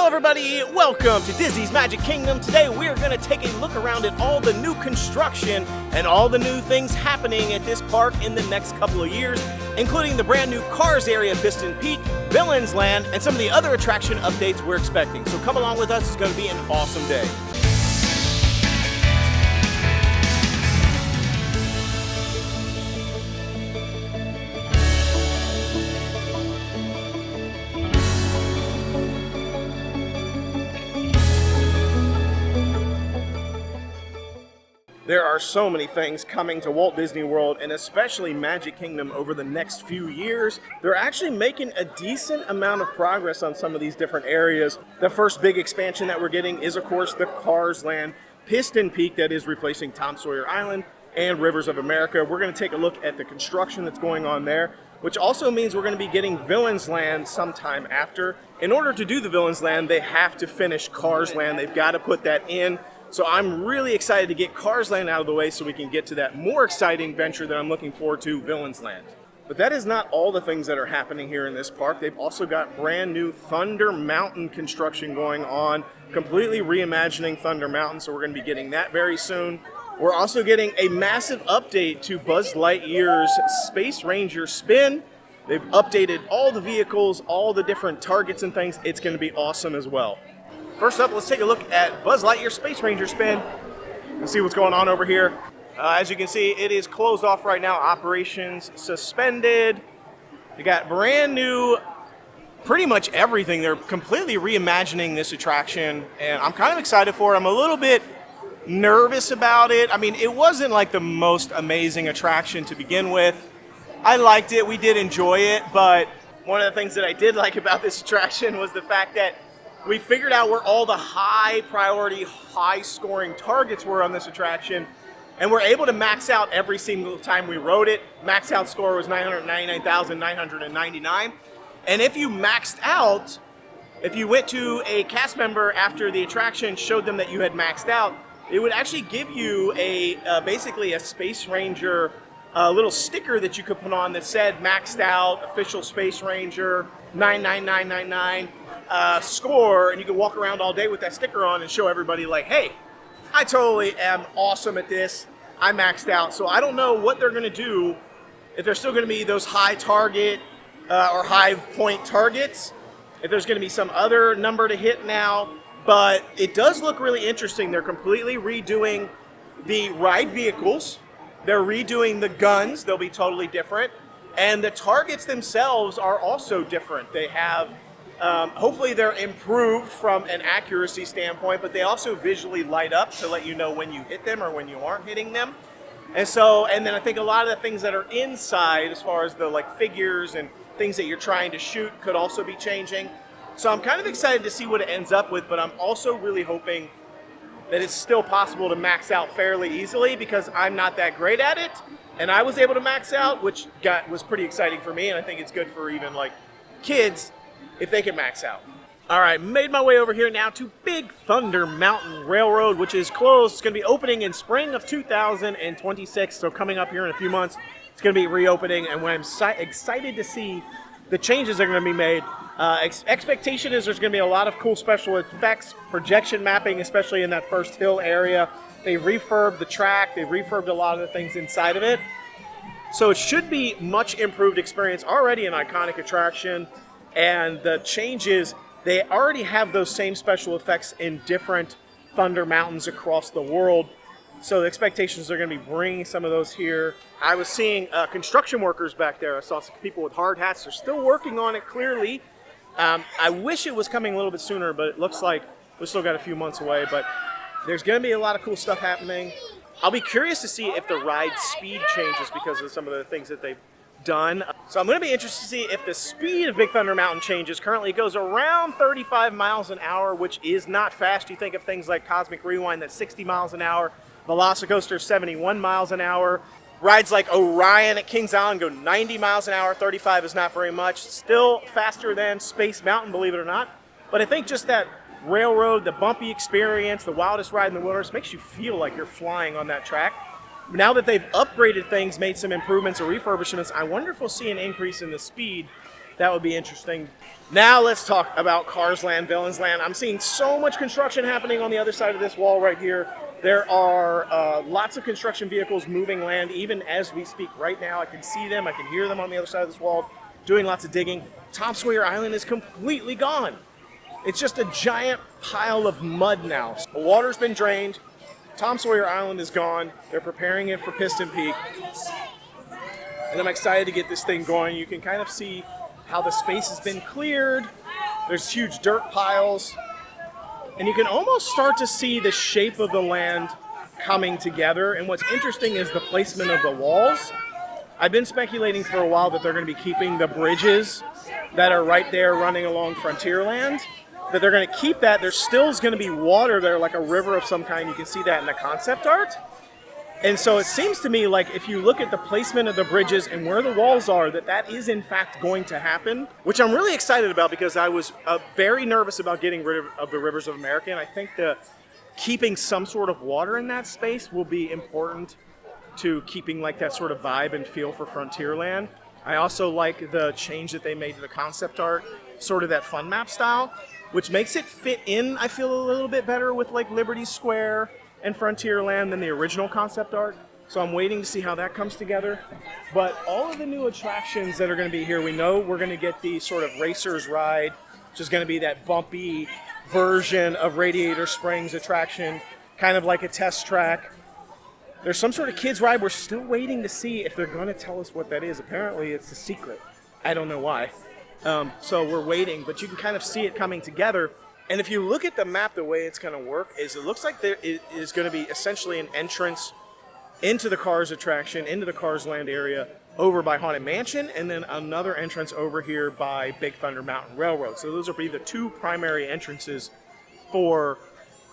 everybody, welcome to Disney's Magic Kingdom. Today we are going to take a look around at all the new construction and all the new things happening at this park in the next couple of years, including the brand new Cars area at Piston Peak, Villains Land, and some of the other attraction updates we're expecting. So come along with us, it's going to be an awesome day. There are so many things coming to Walt Disney World and especially Magic Kingdom over the next few years. They're actually making a decent amount of progress on some of these different areas. The first big expansion that we're getting is, of course, the Cars Land, Piston Peak, that is replacing Tom Sawyer Island, and Rivers of America. We're going to take a look at the construction that's going on there, which also means we're going to be getting Villains Land sometime after. In order to do the Villains Land, they have to finish Cars Land. They've got to put that in. So I'm really excited to get Cars Land out of the way so we can get to that more exciting venture that I'm looking forward to, Villains Land. But that is not all the things that are happening here in this park. They've also got brand new Thunder Mountain construction going on, completely reimagining Thunder Mountain, so we're going to be getting that very soon. We're also getting a massive update to Buzz Lightyear's Space Ranger spin. They've updated all the vehicles, all the different targets and things. It's going to be awesome as well. First up, let's take a look at Buzz Lightyear Space Ranger spin and see what's going on over here. As you can see, it is closed off right now. Operations suspended. You got brand new, pretty much everything. They're completely reimagining this attraction, and I'm kind of excited for it. I'm a little bit nervous about it. I mean, it wasn't like the most amazing attraction to begin with. I liked it. We did enjoy it, but one of the things that I did like about this attraction was the fact that we figured out where all the high priority, high scoring targets were on this attraction, and we're able to max out every single time we rode it. Max out score was 999,999. And if you maxed out, if you went to a cast member after the attraction showed them that you had maxed out, it would actually give you a basically a Space Ranger little sticker that you could put on that said maxed out, official Space Ranger, 99999. Score, and you can walk around all day with that sticker on and show everybody like, hey, I totally am awesome at this. I maxed out. So I don't know what they're going to do, if there's still going to be those high target or high point targets, if there's going to be some other number to hit now, but it does look really interesting. They're completely redoing the ride vehicles. They're redoing the guns. They'll be totally different. And the targets themselves are also different. They have hopefully they're improved from an accuracy standpoint, but they also visually light up to let you know when you hit them or when you aren't hitting them. And then I think a lot of the things that are inside, as far as the like figures and things that you're trying to shoot, could also be changing. So I'm kind of excited to see what it ends up with, but I'm also really hoping that it's still possible to max out fairly easily, because I'm not that great at it, and I was able to max out, which was pretty exciting for me, and I think it's good for even like kids if they can max out. All right, made my way over here now to Big Thunder Mountain Railroad, which is closed. It's going to be opening in spring of 2026, so coming up here in a few months, it's going to be reopening, and I'm excited to see the changes that are going to be made. Expectation is there's going to be a lot of cool special effects, projection mapping, especially in that first hill area. They refurbed the track, they refurbed a lot of the things inside of it. So it should be much improved experience, already an iconic attraction. And the changes, they already have those same special effects in different Thunder Mountains across the world. So the expectations are going to be bringing some of those here. I was seeing construction workers back there. I saw some people with hard hats. They're still working on it, clearly. I wish it was coming a little bit sooner, but it looks like we still got a few months away. But there's going to be a lot of cool stuff happening. I'll be curious to see if the ride speed changes because of some of the things that they've done. So I'm going to be interested to see if the speed of Big Thunder Mountain changes. Currently it goes around 35 miles an hour, which is not fast. You think of things like Cosmic Rewind, that's 60 miles an hour. Velocicoaster, 71 miles an hour. Rides like Orion at Kings Island go 90 miles an hour. 35 is not very much. Still faster than Space Mountain, believe it or not. But I think just that railroad, the bumpy experience, the wildest ride in the wilderness, makes you feel like you're flying on that track. Now that they've upgraded things, made some improvements or refurbishments, I wonder if we'll see an increase in the speed That would be interesting. Now let's talk about Cars Land, Villains Land. I'm seeing so much construction happening on the other side of this wall right here. There are lots of construction vehicles moving land even as we speak right now. I can see them, I can hear them on the other side of this wall doing lots of digging. Tom Sawyer Island is completely gone. It's just a giant pile of mud now. The water's been drained. Tom Sawyer Island is gone. They're preparing it for Piston Peak. And I'm excited to get this thing going. You can kind of see how the space has been cleared. There's huge dirt piles. And you can almost start to see the shape of the land coming together. And what's interesting is the placement of the walls. I've been speculating for a while that they're going to be keeping the bridges that are right there running along Frontierland, that they're going to keep that. There still is going to be water there, like a river of some kind. You can see that in the concept art. And so it seems to me like if you look at the placement of the bridges and where the walls are, that is in fact going to happen, which I'm really excited about because I was very nervous about getting rid of the Rivers of America. And I think keeping some sort of water in that space will be important to keeping like that sort of vibe and feel for Frontierland. I also like the change that they made to the concept art, sort of that fun map style, which makes it fit in, I feel, a little bit better with like Liberty Square and Frontierland than the original concept art. So I'm waiting to see how that comes together. But all of the new attractions that are going to be here, we know we're going to get the sort of Racers Ride, which is going to be that bumpy version of Radiator Springs attraction, kind of like a test track. There's some sort of kids ride. We're still waiting to see if they're going to tell us what that is. Apparently it's a secret. I don't know why. So we're waiting, but you can kind of see it coming together. And if you look at the map, the way it's going to work is it looks like there is going to be essentially an entrance into the Cars attraction, into the Cars Land area, over by Haunted Mansion, and then another entrance over here by Big Thunder Mountain Railroad. So those will be the two primary entrances for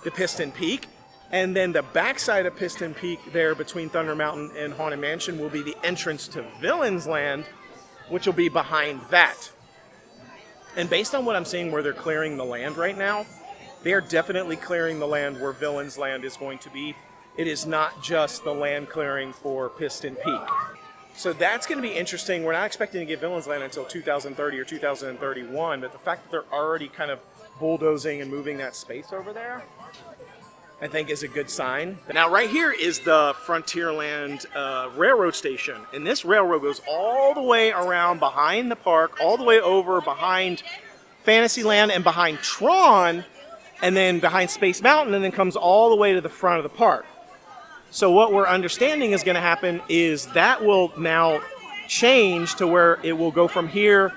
the Piston Peak. And then the backside of Piston Peak there between Thunder Mountain and Haunted Mansion will be the entrance to Villains Land, which will be behind that. And based on what I'm seeing where they're clearing the land right now, they are definitely clearing the land where Villains Land is going to be. It is not just the land clearing for Piston Peak. So that's going to be interesting. We're not expecting to get Villains Land until 2030 or 2031, but the fact that they're already kind of bulldozing and moving that space over there, I think is a good sign. Now right here is the Frontierland railroad station. And this railroad goes all the way around behind the park, all the way over behind Fantasyland and behind Tron, and then behind Space Mountain, and then comes all the way to the front of the park. So what we're understanding is going to happen is that will now change to where it will go from here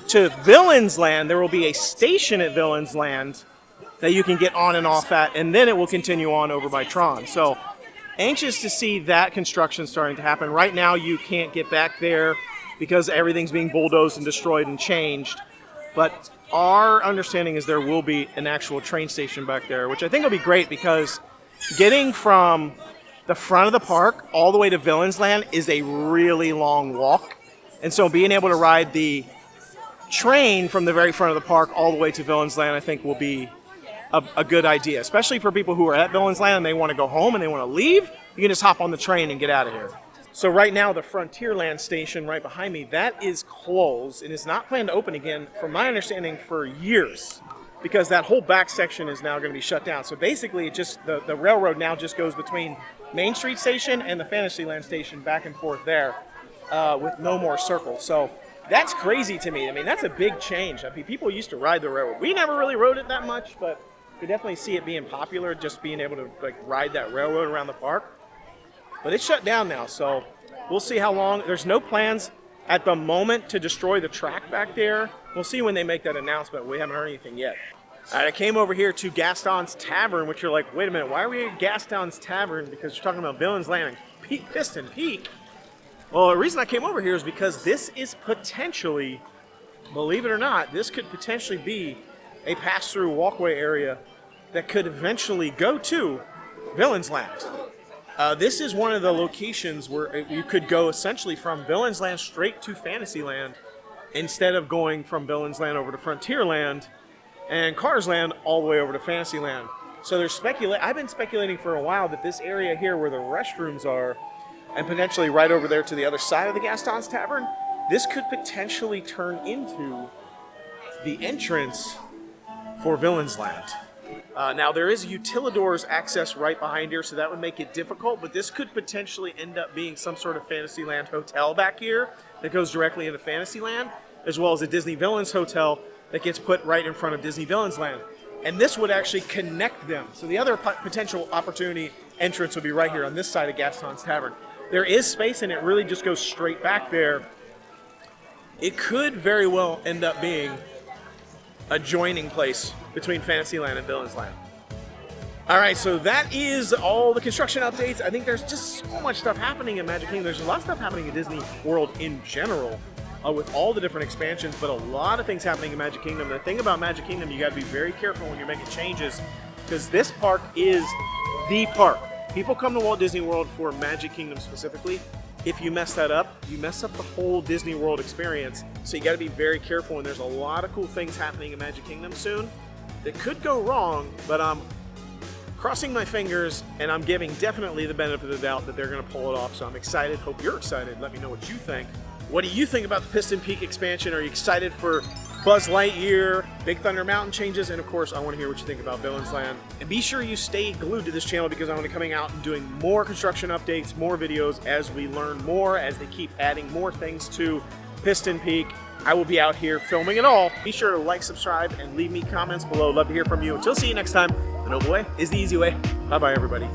to Villains Land. There will be a station at Villains Land that you can get on and off at, and then it will continue on over by Tron. So anxious to see that construction starting to happen. Right now you can't get back there because everything's being bulldozed and destroyed and changed. But our understanding is there will be an actual train station back there, which I think will be great because getting from the front of the park all the way to Villains Land is a really long walk. And so being able to ride the train from the very front of the park all the way to Villains Land, I think will be a good idea, especially for people who are at Villains Land and they want to go home and they want to leave. You can just hop on the train and get out of here. So right now, the Frontierland station right behind me, that is closed and is not planned to open again, from my understanding, for years, because that whole back section is now going to be shut down. So basically, it just the railroad now just goes between Main Street Station and the Fantasyland station back and forth there with no more circles. So that's crazy to me. I mean, that's a big change. I mean, people used to ride the railroad. We never really rode it that much, but could definitely see it being popular, just being able to like ride that railroad around the park. But it's shut down now, so we'll see how long. There's no plans at the moment to destroy the track back there. We'll see when they make that announcement. We haven't heard anything yet. All right, I came over here to Gaston's Tavern, which you're like, wait a minute, why are we at Gaston's Tavern? Because you're talking about Villains Land and Piston Peak. Well, the reason I came over here is because this is potentially, believe it or not, this could potentially be a pass-through walkway area that could eventually go to Villains Land. This is one of the locations where you could go essentially from Villains Land straight to Fantasyland instead of going from Villains Land over to Frontierland and Cars Land all the way over to Fantasyland. So there's I've been speculating for a while that this area here where the restrooms are, and potentially right over there to the other side of the Gaston's Tavern, this could potentially turn into the entrance for Villains Land. Now, there is Utilidor's access right behind here, so that would make it difficult, but this could potentially end up being some sort of Fantasyland hotel back here that goes directly into Fantasyland, as well as a Disney Villains hotel that gets put right in front of Disney Villains Land. And this would actually connect them. So the other potential opportunity entrance would be right here on this side of Gaston's Tavern. There is space, and it really just goes straight back there. It could very well end up being a joining place between Fantasyland and Villains Land. All right, so that is all the construction updates. I think there's just so much stuff happening in Magic Kingdom. There's a lot of stuff happening in Disney World in general with all the different expansions, but a lot of things happening in Magic Kingdom. The thing about Magic Kingdom, you got to be very careful when you're making changes because this park is the park. People come to Walt Disney World for Magic Kingdom specifically. If you mess that up, you mess up the whole Disney World experience. So you got to be very careful, and there's a lot of cool things happening in Magic Kingdom soon that could go wrong, but I'm crossing my fingers, and I'm giving definitely the benefit of the doubt that they're going to pull it off. So I'm excited. Hope you're excited. Let me know what you think. What do you think about the Piston Peak expansion? Are you excited for Buzz Lightyear, Big Thunder Mountain changes? And of course, I want to hear what you think about Villains Land. And be sure you stay glued to this channel because I'm going to be coming out and doing more construction updates, more videos as we learn more, as they keep adding more things to Piston Peak. I will be out here filming it all. Be sure to like, subscribe, and leave me comments below. Love to hear from you. Until see you next time, the Noble Way is the easy way. Bye-bye, everybody.